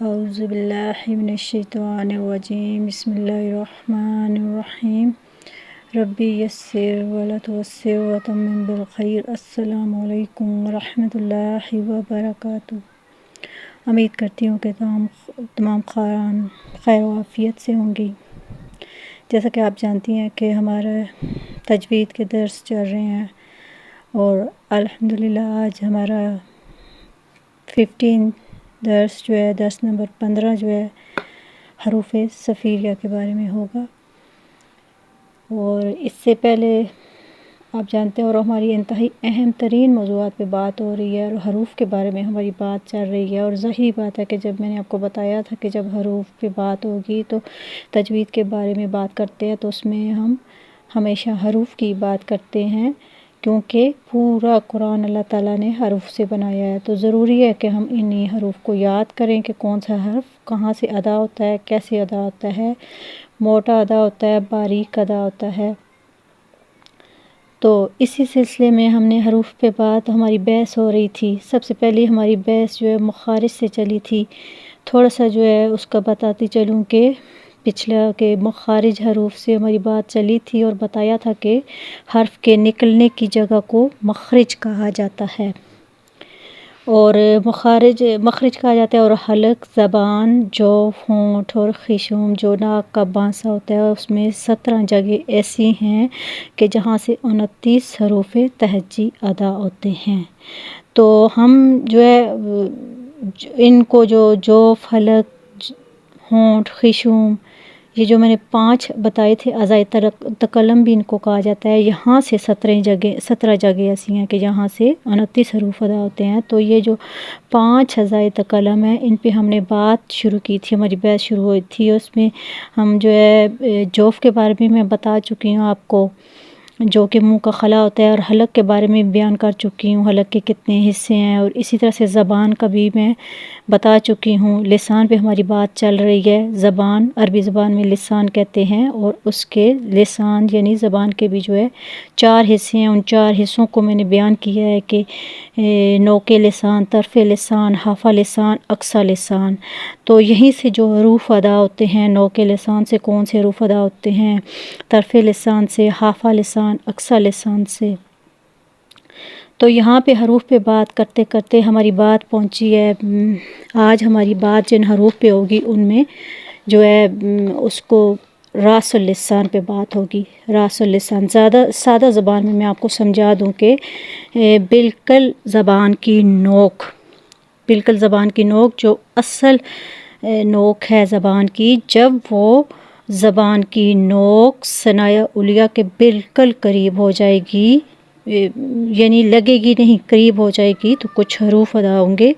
اعوذ باللہ من الشیطان الرجیم بسم اللہ الرحمن الرحیم ربی یسر ولا تعسر وتمم بالخیر۔ السلام علیکم ورحمۃ اللہ وبرکاتہ۔ امید کرتی ہوں کہ تمام خاران خیر و عافیت سے ہوں گی۔ جیسا کہ آپ جانتی ہیں کہ ہمارے تجوید کے درس چل رہے ہیں اور الحمدللہ آج ہمارا 15 درس جو ہے درس نمبر 15 جو ہے حروف صفیریہ کے بارے میں ہوگا۔ اور اس سے پہلے آپ جانتے ہیں اور ہماری انتہائی اہم ترین موضوعات پہ بات ہو رہی ہے اور حروف کے بارے میں ہماری بات چل رہی ہے، اور ظاہری بات ہے کہ جب میں نے آپ کو بتایا تھا کہ جب حروف پہ بات ہوگی تو تجوید کے بارے میں بات کرتے ہیں تو اس میں ہم ہمیشہ حروف کی بات کرتے ہیں، کیونکہ پورا قرآن اللہ تعالیٰ نے حروف سے بنایا ہے، تو ضروری ہے کہ ہم انہی حروف کو یاد کریں کہ کون سا حرف کہاں سے ادا ہوتا ہے، کیسے ادا ہوتا ہے، موٹا ادا ہوتا ہے، باریک ادا ہوتا ہے۔ تو اسی سلسلے میں ہم نے حروف پہ بات ہماری بحث ہو رہی تھی۔ سب سے پہلے ہماری بحث جو ہے مخارج سے چلی تھی، تھوڑا سا جو ہے اس کا بتاتی چلوں کہ پچھلا کہ مخارج حروف سے ہماری بات چلی تھی اور بتایا تھا کہ حرف کے نکلنے کی جگہ کو مخرج کہا جاتا ہے، اور مخرج کہا جاتا ہے، اور حلق، زبان، جوف، ہونٹ اور خیشوم جو ناک کا بانسا ہوتا ہے اس میں 17 جگہ ایسی ہیں کہ جہاں سے 29 حروف تہجی ادا ہوتے ہیں۔ تو ہم جو ہے ان کو جو جوف، حلق، ہونٹ، خیشوم، یہ جو میں نے 5 بتائے تھے، اعضائے تکلم بھی ان کو کہا جاتا ہے، یہاں سے 17 جگہ ایسی ہیں کہ جہاں سے 29 حروف ادا ہوتے ہیں۔ تو یہ جو 5 اعضائے تکلم ہیں ان پہ ہم نے بات شروع کی تھی، ہماری بحث شروع ہوئی تھی۔ اس میں ہم جو ہے جوف کے بارے میں بتا چکی ہوں آپ کو، جو کہ منہ کا خلا ہوتا ہے، اور حلق کے بارے میں بیان کر چکی ہوں، حلق کے کتنے حصے ہیں، اور اسی طرح سے زبان کا بھی میں بتا چکی ہوں۔ لسان پہ ہماری بات چل رہی ہے، زبان عربی زبان میں لسان کہتے ہیں، اور اس کے لسان یعنی زبان کے بھی جو ہے 4 حصے ہیں۔ ان 4 حصوں کو میں نے بیان کیا ہے کہ نوک لسان، طرف لسان، حافہ لسان، اقصی لسان۔ تو یہیں سے جو حروف ادا ہوتے ہیں، نوک لسان سے کون سے حروف ادا ہوتے ہیں، طرف لسان سے، حافہ لسان، اقصی لسان سے۔ تو یہاں پہ حروف پہ بات کرتے کرتے ہماری بات پہنچی ہے، آج ہماری بات جن حروف پہ ہوگی ان میں جو ہے اس کو راس اللسان پہ بات ہوگی۔ راس اللسان زیادہ سادہ زبان میں آپ کو سمجھا دوں کہ بالکل زبان کی نوک، بالکل زبان کی نوک جو اصل نوک ہے زبان کی، جب وہ زبان کی نوک ثنایا علیہ کے بالکل قریب ہو جائے گی، یعنی لگے گی نہیں، قریب ہو جائے گی، تو کچھ حروف ادا ہوں گے،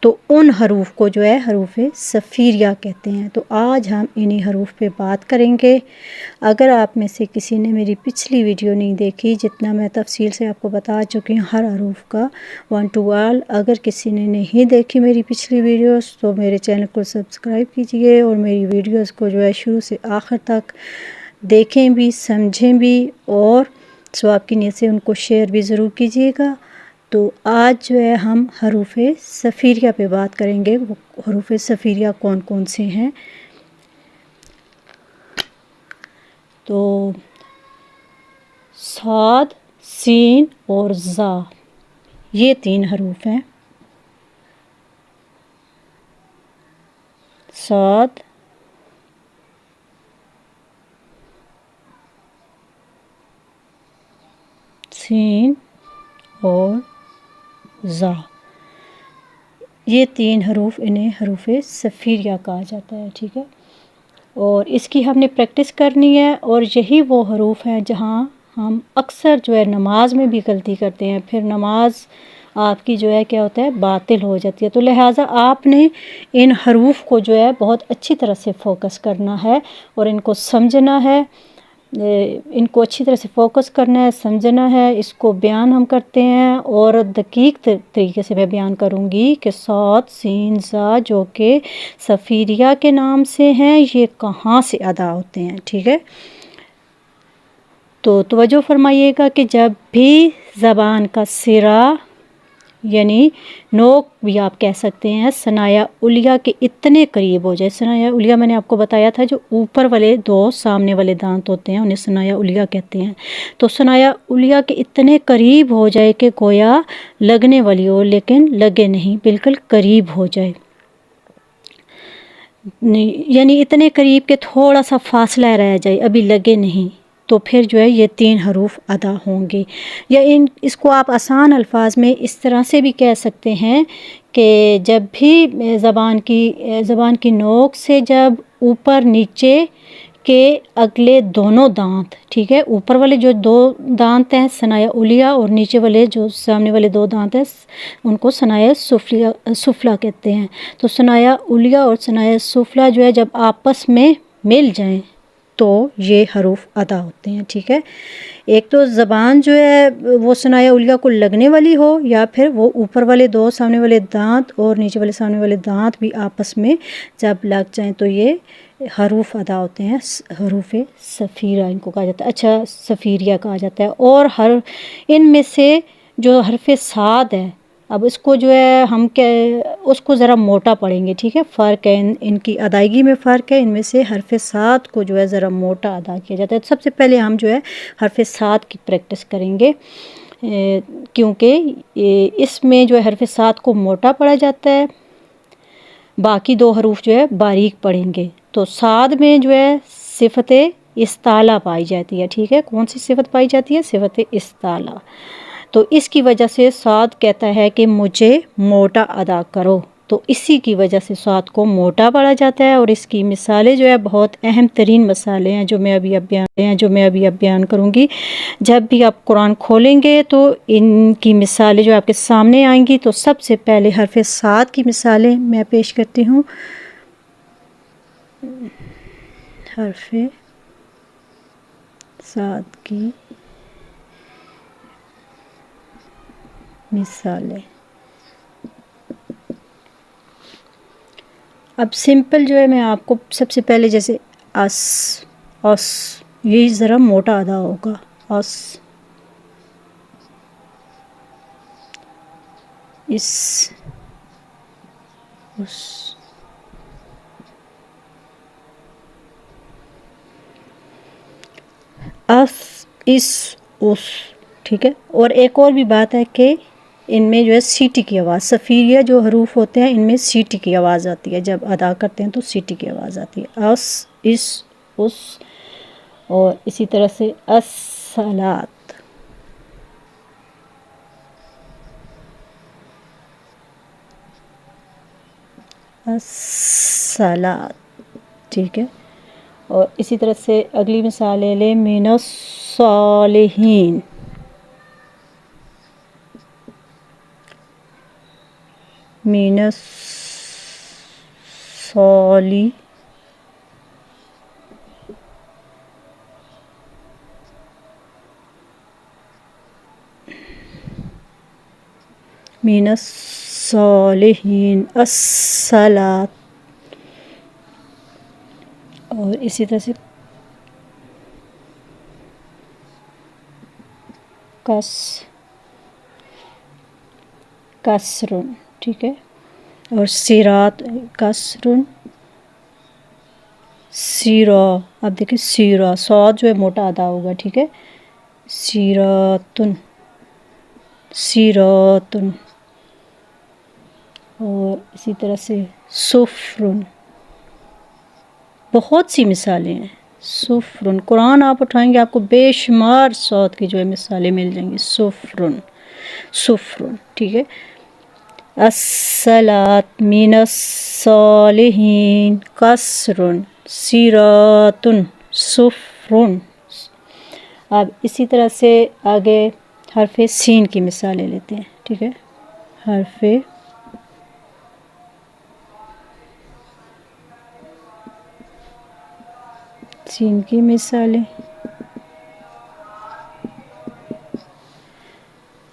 تو ان حروف کو جو ہے حروف صفیریہ کہتے ہیں۔ تو آج ہم انہی حروف پہ بات کریں گے۔ اگر آپ میں سے کسی نے میری پچھلی ویڈیو نہیں دیکھی، جتنا میں تفصیل سے آپ کو بتا چکی ہوں ہر حروف کا 1 to all، اگر کسی نے نہیں دیکھی میری پچھلی ویڈیوز تو میرے چینل کو سبسکرائب کیجئے اور میری ویڈیوز کو جو ہے شروع سے آخر تک دیکھیں بھی، سمجھیں بھی، اور ثواب کی نیت سے ان کو شیئر بھی ضرور کیجیے گا۔ تو آج جو ہے ہم حروف صفیریہ پہ بات کریں گے۔ وہ حروف صفیریہ کون کون سے ہیں؟ تو صاد، سین اور ظا، یہ 3 حروف ہیں۔ صاد، سین اور ظا، یہ 3 حروف، انہیں حروف صفیریہ کہا جاتا ہے، ٹھیک ہے۔ اور اس کی ہم نے پریکٹس کرنی ہے، اور یہی وہ حروف ہیں جہاں ہم اکثر جو ہے نماز میں بھی غلطی کرتے ہیں، پھر نماز آپ کی جو ہے کیا ہوتا ہے، باطل ہو جاتی ہے۔ تو لہٰذا آپ نے ان حروف کو جو ہے بہت اچھی طرح سے فوکس کرنا ہے اور ان کو سمجھنا ہے، ان کو اچھی طرح سے فوکس کرنا ہے، سمجھنا ہے۔ اس کو بیان ہم کرتے ہیں اور دقیق طریقے سے میں بیان کروں گی کہ صاد، سین، ظا جو کہ صفیریہ کے نام سے ہیں، یہ کہاں سے ادا ہوتے ہیں، ٹھیک ہے۔ تو توجہ فرمائیے گا کہ جب بھی زبان کا سرا یعنی نوک بھی آپ کہہ سکتے ہیں ثنایا علیہ کے اتنے قریب ہو جائے. ثنایا علیہ میں نے آپ کو بتایا تھا جو اوپر والے دو سامنے والے دانت ہوتے ہیں انہیں ثنایا علیہ کہتے ہیں. تو ثنایا علیہ کے اتنے قریب ہو جائے کہ گویا لگنے والی ہو لیکن لگے نہیں، بالکل قریب ہو جائے، یعنی اتنے قریب کہ تھوڑا سا فاصلہ رہ جائے، ابھی لگے نہیں، تو پھر جو ہے یہ 3 حروف ادا ہوں گے. یا اس کو آپ آسان الفاظ میں اس طرح سے بھی کہہ سکتے ہیں کہ جب بھی زبان کی نوک سے جب اوپر نیچے کے اگلے دونوں دانت، ٹھیک ہے، اوپر والے جو 2 دانت ہیں ثنایا علیہ اور نیچے والے جو سامنے والے 2 دانت ہیں ان کو ثنایا سفلی کہتے ہیں. تو ثنایا علیہ اور ثنایا سفلی جو ہے جب آپس میں مل جائیں تو یہ حروف ادا ہوتے ہیں. ٹھیک ہے، ایک تو زبان جو ہے وہ ثنایا علیہ کو لگنے والی ہو، یا پھر وہ اوپر والے 2 سامنے والے دانت اور نیچے والے سامنے والے دانت بھی آپس میں جب لگ جائیں تو یہ حروف ادا ہوتے ہیں. حروف صفیرہ ان کو کہا جاتا ہے، اچھا صفیریہ کہا جاتا ہے. اور ان میں سے جو حرف صاد ہے، اب اس کو جو ہے ہم اس کو ذرا موٹا پڑھیں گے. ٹھیک ہے، فرق ہے ان کی ادائیگی میں فرق ہے. ان میں سے حرف صاد کو جو ہے ذرا موٹا ادا کیا جاتا ہے. سب سے پہلے ہم جو ہے حرف صاد کی پریکٹس کریں گے، کیونکہ اس میں جو ہے حرف صاد کو موٹا پڑھا جاتا ہے، باقی 2 حروف جو ہے باریک پڑھیں گے. تو صاد میں جو ہے صفت استعلا پائی جاتی ہے. ٹھیک ہے، کون سی صفت پائی جاتی ہے؟ صفت استعلا. تو اس کی وجہ سے صاد کہتا ہے کہ مجھے موٹا ادا کرو، تو اسی کی وجہ سے صاد کو موٹا پڑھا جاتا ہے. اور اس کی مثالیں جو ہے بہت اہم ترین مثالیں ہیں جو میں ابھی اب بیان کروں گی. جب بھی آپ قرآن کھولیں گے تو ان کی مثالیں جو آپ کے سامنے آئیں گی. تو سب سے پہلے حرف صاد کی مثالیں میں پیش کرتی ہوں. حرف صاد کی مثالیں. اب سمپل جو ہے میں آپ کو سب سے پہلے جیسے اس یہ ذرا موٹا ادا ہوگا، اس اس. ٹھیک ہے، اور ایک اور بھی بات ہے کہ ان میں جو ہے سیٹی کی آواز، صفیریہ جو حروف ہوتے ہیں ان میں سیٹی کی آواز آتی ہے، جب ادا کرتے ہیں تو سیٹی کی آواز آتی ہے. اس. اور اسی طرح سے الصلاۃ. ٹھیک ہے، اور اسی طرح سے اگلی مثال لے لیں، من الصالحین. من الصالحین الصلاۃ. اور اسی طرح سے کسرن. ٹھیک ہے، اور سیرات کسرن سیرا. اب دیکھیں سیرا، صاد جو ہے موٹا ادا ہوگا. ٹھیک ہے، سیراتن. اور اسی طرح سے سفرن. بہت سی مثالیں ہیں. سفرن، قرآن آپ اٹھائیں گے آپ کو بے شمار صاد کی جو ہے مثالیں مل جائیں گی. سفرن. ٹھیک ہے، الصلاۃ، من الصالحین، کسرن، سیراتن، سفرن. اب اسی طرح سے آگے حرف سین کی مثالیں لیتے ہیں. ٹھیک ہے، حرف سین کی مثالیں.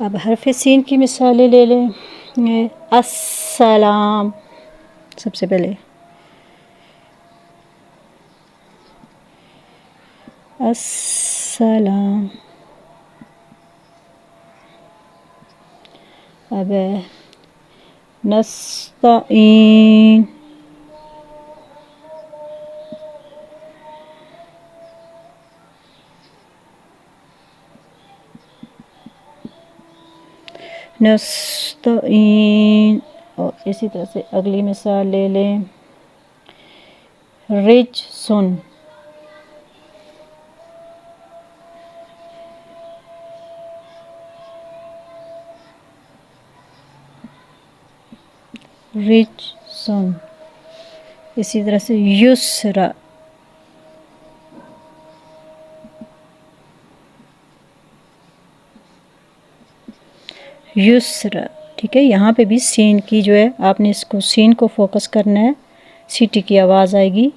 اب حرف سین کی مثالیں لے لیں. السلام، سب سے پہلے السلام. اب نستعین، نستعین، اور اسی طرح سے اگلی مثال لے لیں، رجسن، رجسن، اسی طرح سے یسرا، یسرا، ٹھیک ہے. یہاں پہ بھی سین کی جو ہے آپ نے اس کو سین کو فوکس کرنا ہے، سیٹی کی آواز آئے گی،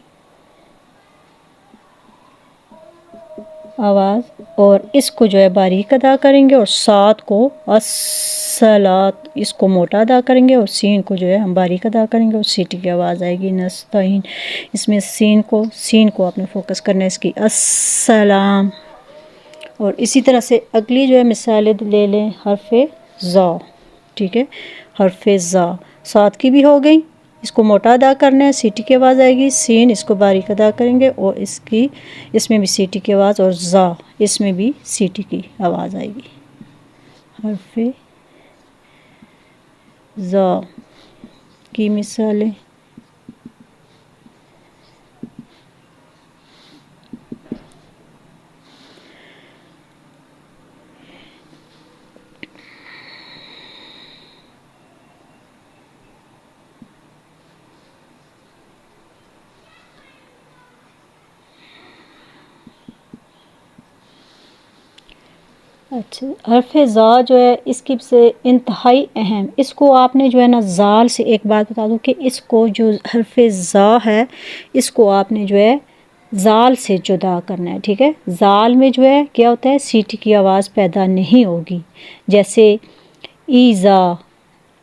آواز، اور اس کو جو ہے باریک ادا کریں گے، اور سات کو الصلاۃ اس کو موٹا ادا کریں گے، اور سین کو جو ہے ہم باریک ادا کریں گے اور سیٹی کی آواز آئے گی. نستعین، اس میں سین کو آپ نے فوکس کرنا ہے اس کی، السلام. اور اسی طرح سے اگلی جو ہے مثالیں لے لیں، حرف زا، ٹھیک ہے، حرف زا، سات کی بھی ہو گئی، اس کو موٹا ادا کرنا ہے، سیٹی کی آواز آئے گی، سین اس کو باریک ادا کریں گے، اور اس میں بھی سیٹی کی آواز، اور زا اس میں بھی سیٹی کی آواز آئے گی. حرف زا کی مثالیں، اچھا، حرف زا جو ہے اس کی سے انتہائی اہم، اس کو آپ نے جو ہے نا زال سے، ایک بات بتا دوں کہ اس کو جو حرف زا ہے اس کو آپ نے جو ہے زال سے جدا کرنا ہے، ٹھیک ہے. زال میں جو ہے کیا ہوتا ہے، سیٹی کی آواز پیدا نہیں ہوگی، جیسے ایزا،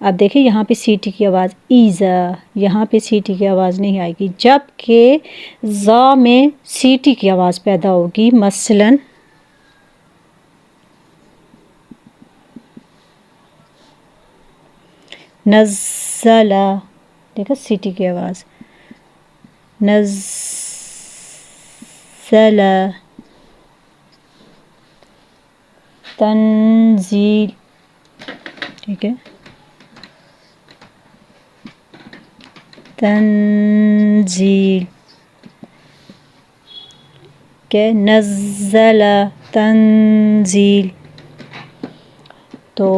اب دیکھیں یہاں پہ سیٹی کی آواز، ایزا، یہاں پہ سیٹی کی آواز نہیں آئے گی، جبکہ زا میں سیٹی کی آواز پیدا ہوگی. مثلاً نزلہ، دیکھا سیٹی کی آواز، نزلہ، تنزیل، ٹھیک ہے، تنزیل، کہ نزل تنزیل. تو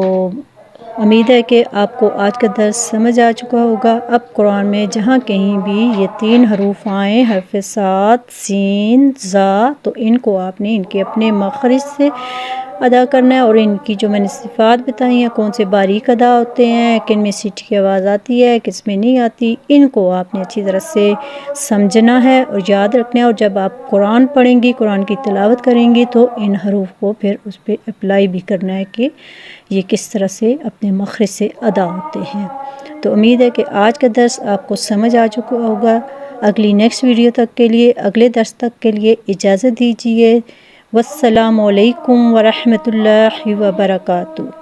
امید ہے کہ آپ کو آج کا درس سمجھ آ چکا ہوگا. اب قرآن میں جہاں کہیں بھی یہ 3 حروف آئیں، حرف صاد، سین، زا، تو ان کو آپ نے ان کے اپنے مخرج سے ادا کرنا ہے، اور ان کی جو میں نے صفات بتائی ہیں، کون سے باریک ادا ہوتے ہیں، کن میں سیٹی کی آواز آتی ہے، کس میں نہیں آتی، ان کو آپ نے اچھی طرح سے سمجھنا ہے اور یاد رکھنا ہے. اور جب آپ قرآن پڑھیں گی، قرآن کی تلاوت کریں گی، تو ان حروف کو پھر اس پہ اپلائی بھی کرنا ہے کہ یہ کس طرح سے اپنے مخرج سے ادا ہوتے ہیں. تو امید ہے کہ آج کا درس آپ کو سمجھ آ چکا ہوگا. اگلی نیکسٹ ویڈیو تک کے لیے، اگلے درس تک کے لیے اجازت دیجیے. والسلام علیکم ورحمۃ اللہ وبرکاتہ.